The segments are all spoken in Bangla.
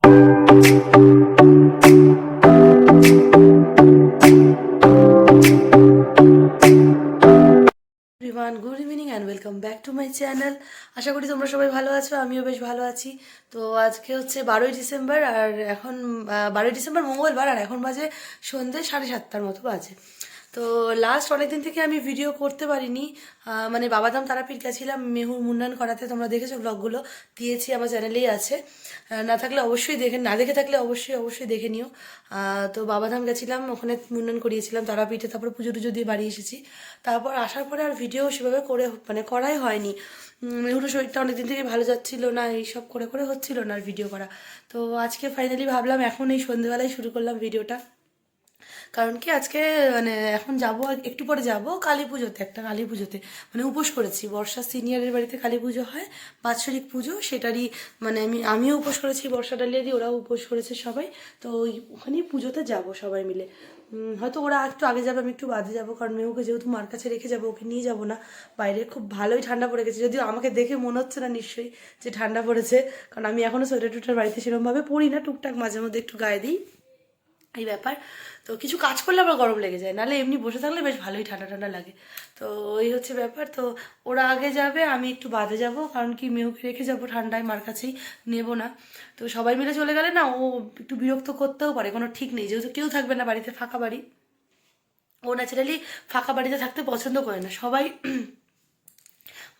Good evening and welcome back to my channel. আশা করি তোমরা সবাই ভালো আছো, আমিও বেশ ভালো আছি। তো আজকে হচ্ছে 12ই ডিসেম্বর, আর এখন 12ই ডিসেম্বর মঙ্গলবার, আর এখন বাজে সন্ধ্যে 7:30 মতো বাজে। তো লাস্ট অনেকদিন থেকে আমি ভিডিও করতে পারিনি, মানে বাবাধাম তারাপীঠ গেছিলাম মেহুর মুন্ডন করাতে। তোমরা দেখেছো, ব্লগগুলো দিয়েছি, আমার চ্যানেলেই আছে। না থাকলে অবশ্যই না দেখে থাকলে অবশ্যই দেখে নিও। তো বাবাধাম গেছিলাম, ওখানে মুন্ডন করিয়েছিলাম তারাপীঠে, তারপরে পুজো টুজো দিয়ে বাড়ি এসেছি। তারপর আসার পরে আর ভিডিও সেভাবে করাই হয়নি। মেহুরও শরীরটা অনেকদিন থেকে ভালো যাচ্ছিল না, এইসব করে করে হচ্ছিল না আর ভিডিও করা। তো আজকে ফাইনালি ভাবলাম এখন এই সন্ধ্যেবেলায় শুরু করলাম ভিডিওটা। কারণ কি আজকে মানে এখন যাব, একটু পরে যাব কালী পুজোতে, একটা কালী পুজোতে মানে উপোস করেছি। বর্ষা সিনিয়রের বাড়িতে কালী পুজো হয়, বাৎসরিক পুজো, সেটারই মানে আমিও উপোস করেছি, বর্ষা ডালিয়া দিয়ে ওরাও উপোস করেছে সবাই। তো ওখানেই পুজোতে যাব সবাই মিলে। হয়তো ওরা একটু আগে যাবে, আমি একটু বাদে যাবো, কারণ মেহুকে যেহেতু মার কাছে রেখে যাবো, ওকে নিয়ে যাবো না। বাইরে খুব ভালোই ঠান্ডা পড়ে গেছে, যদিও আমাকে দেখে মনে হচ্ছে না নিশ্চয়ই যে ঠান্ডা পড়েছে, কারণ আমি এখনও সোয়েটার টুয়েটার বাড়িতে সেরকমভাবে পরি না, টুকটাক মাঝে মধ্যে একটু গায়ে দিই, এই ব্যাপার। তো কিছু কাজ করলে আবার গরম লেগে যায়, নাহলে এমনি বসে থাকলে বেশ ভালোই ঠান্ডা ঠান্ডা লাগে। তো এই হচ্ছে ব্যাপার। তো ওরা আগে যাবে, আমি একটু বাদে যাব, কারণ কি মেহুকে রেখে যাবো ঠান্ডায়, মার কাছেই নেব না। তো সবাই মিলে চলে গেলে না ও একটু বিরক্ত করতেও পারে, কোনো ঠিক নেই, যেহেতু কেউ থাকবে না বাড়িতে, ফাঁকা বাড়ি। ও ন্যাচারালি ফাঁকা বাড়িতে থাকতে পছন্দ করে না। সবাই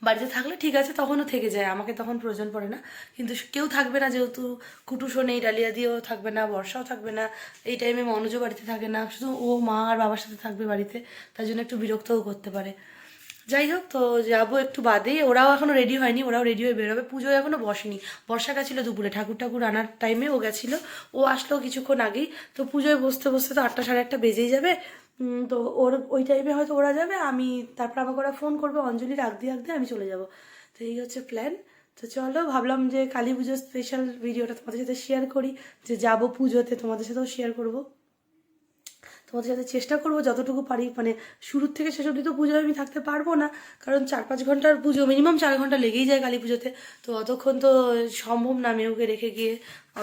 বাড়িতে থাকলে ঠিক আছে, তখনও থেকে যায়, আমাকে তখন প্রয়োজন পড়ে না। কিন্তু কেউ থাকবে না, যেহেতু কুটুসও নেই, ডালিয়া দিয়েও থাকবে না, বর্ষাও থাকবে না, এই টাইমে মনোজও বাড়িতে থাকে না, শুধু ও মা আর বাবার সাথে থাকবে বাড়িতে, তাই জন্য একটু বিরক্তও করতে পারে। যাই হোক, তো যাবো একটু বাদেই। ওরাও এখনও রেডি হয়নি, ওরাও রেডি হয়ে বেরোবে। পুজোয় এখনও বসেনি, বর্ষা গেছিলো দুপুরে ঠাকুর আনার টাইমে ও গেছিলো, ও আসলো কিছুক্ষণ আগেই। তো পুজোয় বসতে বসতে তো 8টা সাড়ে 8টা বেজেই যাবে। তো ওই টাইমে হয়তো ওরা যাবে, আমি তারপর আমাকে ওরা ফোন করবে, অঞ্জলি রাখতে রাখতে আমি চলে যাব। তো এই হচ্ছে প্ল্যান। তো চলো, ভাবলাম যে কালী পুজোর স্পেশাল ভিডিওটা তোমাদের সাথে শেয়ার করি, যে যাবো পুজোতে, তোমাদের সাথেও শেয়ার করবো, তোমাদের সাথে চেষ্টা করবো যতটুকু পারি। মানে শুরুর থেকে শেষ অবধি তো পুজোয় আমি থাকতে পারবো না, কারণ 4-5 ঘন্টার পুজো, মিনিমাম 4 ঘন্টা লেগেই যায় কালী পুজোতে। তো অতক্ষণ তো সম্ভব না মেয়েকে রেখে গিয়ে,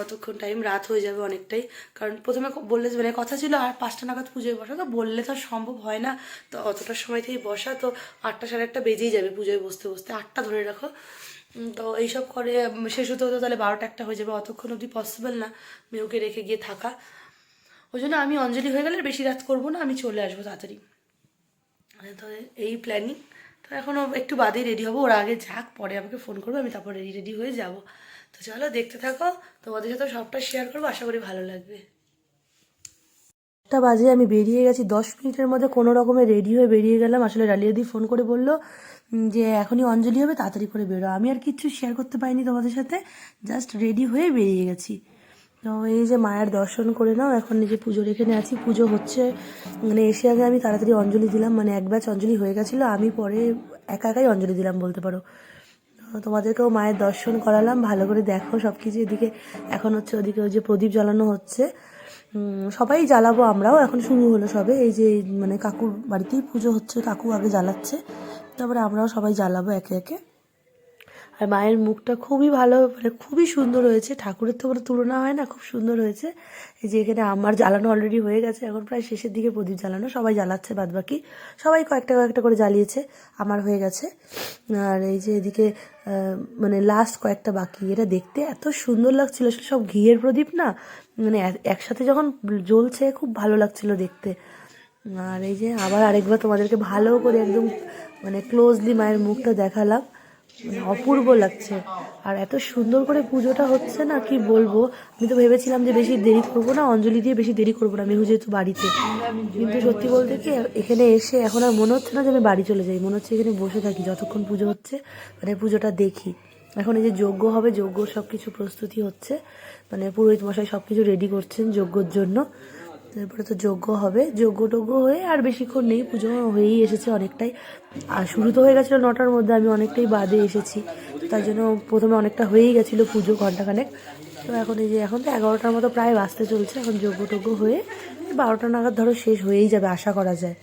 অতক্ষণ টাইম রাত হয়ে যাবে অনেকটাই। কারণ প্রথমে বললে মানে কথা ছিল আর 5টা নাগাদ পুজোয় বসা, তো বললে তো সম্ভব হয় না, তো অতটার সময় থেকেই বসা, তো 8টা সাড়ে 8টা বেজেই যাবে পুজোয় বসতে বসতে, 8টা ধরে রাখো। তো এইসব করে শেষ হতে হতে তাহলে 12টা 1টা হয়ে যাবে, অতক্ষণ অবধি পসিবল না মেয়েকে রেখে গিয়ে থাকা। ওই জন্য আমি অঞ্জলি হয়ে গেলে বেশি রাত করবো না, আমি চলে আসবো তাড়াতাড়ি। তো এই প্ল্যানিং। তো এখনও একটু বাদেই রেডি হবো, ওরা আগে যাক, পরে আমাকে ফোন করবে, আমি তারপর রেডি হয়ে যাব। তো চলো দেখতে থাকো, তোমাদের সাথে সবটা শেয়ার করবো, আশা করি ভালো লাগবে। 1টা বাজে আমি বেরিয়ে গেছি, 10 মিনিটের মধ্যে কোনো রকমে রেডি হয়ে বেরিয়ে গেলাম। আসলে ডালিয়াদি ফোন করে বললো যে এখনই অঞ্জলি হবে, তাড়াতাড়ি করে বেরো। আমি আর কিচ্ছু শেয়ার করতে পারিনি তোমাদের সাথে, জাস্ট রেডি হয়ে বেরিয়ে গেছি। তো এই যে মায়ের দর্শন করে নাও, এখন নিজে পুজোর এখানে আছি, পুজো হচ্ছে। মানে এসে আগে আমি তাড়াতাড়ি অঞ্জলি দিলাম, মানে এক ব্যাচ অঞ্জলি হয়ে গেছিলো, আমি পরে একা একাই অঞ্জলি দিলাম বলতে পারো। তোমাদেরকেও মায়ের দর্শন করালাম, ভালো করে দেখো সব কিছু। এদিকে এখন হচ্ছে, ওদিকে ওই যে প্রদীপ জ্বালানো হচ্ছে, সবাই জ্বালাবো, আমরাও এখন শুরু হলো সবে। এই যে মানে কাকুর বাড়িতেই পুজো হচ্ছে, কাকু আগে জ্বালাচ্ছে, তারপরে আমরাও সবাই জ্বালাবো একে একে। আর মায়ের মুখটা খুবই ভালো, মানে খুবই সুন্দর হয়েছে, ঠাকুরের তো কোনো তুলনা হয় না, খুব সুন্দর হয়েছে। এই যে এখানে আমার জ্বালানো অলরেডি হয়ে গেছে, এখন প্রায় শেষের দিকে প্রদীপ জ্বালানো, সবাই জ্বালাচ্ছে বাদবাকি, সবাই কয়েকটা কয়েকটা করে জ্বালিয়েছে, আমার হয়ে গেছে। আর এই যে এদিকে মানে লাস্ট কয়েকটা বাকি, এটা দেখতে এত সুন্দর লাগছিল, আসলে সব ঘিয়ের প্রদীপ না, মানে একসাথে যখন জ্বলছে খুব ভালো লাগছিল দেখতে। আর এই যে আবার আরেকবার তোমাদেরকে ভালো করে একদম মানে ক্লোজলি মায়ের মুখটা দেখালাম, মানে অপূর্ব লাগছে। আর এত সুন্দর করে পুজোটা হচ্ছে না, কি বলবো। আমি তো ভেবেছিলাম যে বেশি দেরি করবো না, অঞ্জলি দিয়ে বেশি দেরি করবো না, মেহু যেহেতু বাড়িতে। কিন্তু সত্যি বলতে কি এখানে এসে এখন আর মনে হচ্ছে না যে আমি বাড়ি চলে যাই, মনে হচ্ছে এখানে বসে থাকি যতক্ষণ পুজো হচ্ছে, মানে পুজোটা দেখি। এখন এই যে যজ্ঞ হবে, যজ্ঞর সব কিছু প্রস্তুতি হচ্ছে, মানে পুরোহিত মশাই সব কিছু রেডি করছেন যজ্ঞর জন্য। তারপরে তো যজ্ঞ হবে, যজ্ঞ হয়ে আর বেশিক্ষণ নেই, পুজো হয়েই এসেছে অনেকটাই। আর শুরু তো হয়ে গেছিলো 9টার মধ্যে, আমি অনেকটাই বাদে এসেছি, তার জন্য প্রথমে অনেকটা হয়েই গেছিলো পুজো, ঘন্টাখানেক। তো এখন এই যে এখন তো 11টার মতো প্রায় বাজতে চলছে, এখন যজ্ঞ হয়ে 12টা নাগাদ ধরো শেষ হয়েই যাবে আশা করা যায়।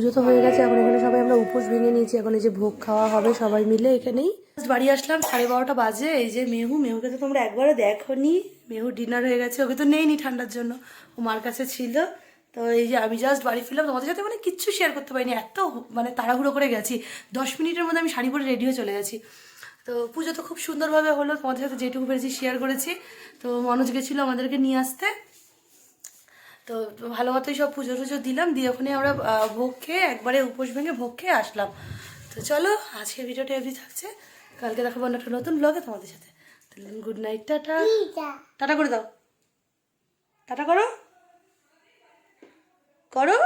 পুজো তো হয়ে গেছে, এখন এখানে সবাই আমরা উপোস ভেঙে নিয়েছি, এখন এই যে ভোগ খাওয়া হবে সবাই মিলে এখানেই। বাড়ি আসলাম 12:30 বাজে। এই যে মেহুকে তো তোমরা একবারও দেখোনি, মেহু ডিনার হয়ে গেছে, ওকে তো নেইনি ঠান্ডার জন্য, ও মার কাছে ছিল। তো এই যে আমি জাস্ট বাড়ি ফিরলাম, তোমাদের সাথে মানে কিচ্ছু শেয়ার করতে পারিনি, এত মানে তাড়াহুড়ো করে গেছি, 10 মিনিটের মধ্যে আমি শাড়ি পরে রেডি হয়ে চলে গেছি। তো পুজো তো খুব সুন্দরভাবে হলো, তোমাদের সাথে যেটুকু পেরেছি শেয়ার করেছি। তো মনোজ গেছিলো আমাদেরকে নিয়ে আসতে, তো ভালো মতোই সব পুজো টুজো দিলাম, দিয়ে ওখানে আমরা ভোগ খেয়ে একবারে উপোস ভেঙে ভোগ খেয়ে আসলাম। তো চলো আজকে ভিডিওটা এমনি থাকছে, কালকে দেখাবো একটা নতুন ব্লগে তোমাদের সাথে। তাহলে গুড নাইট, টাটা। টাটা করে দাও, টাটা করো করো।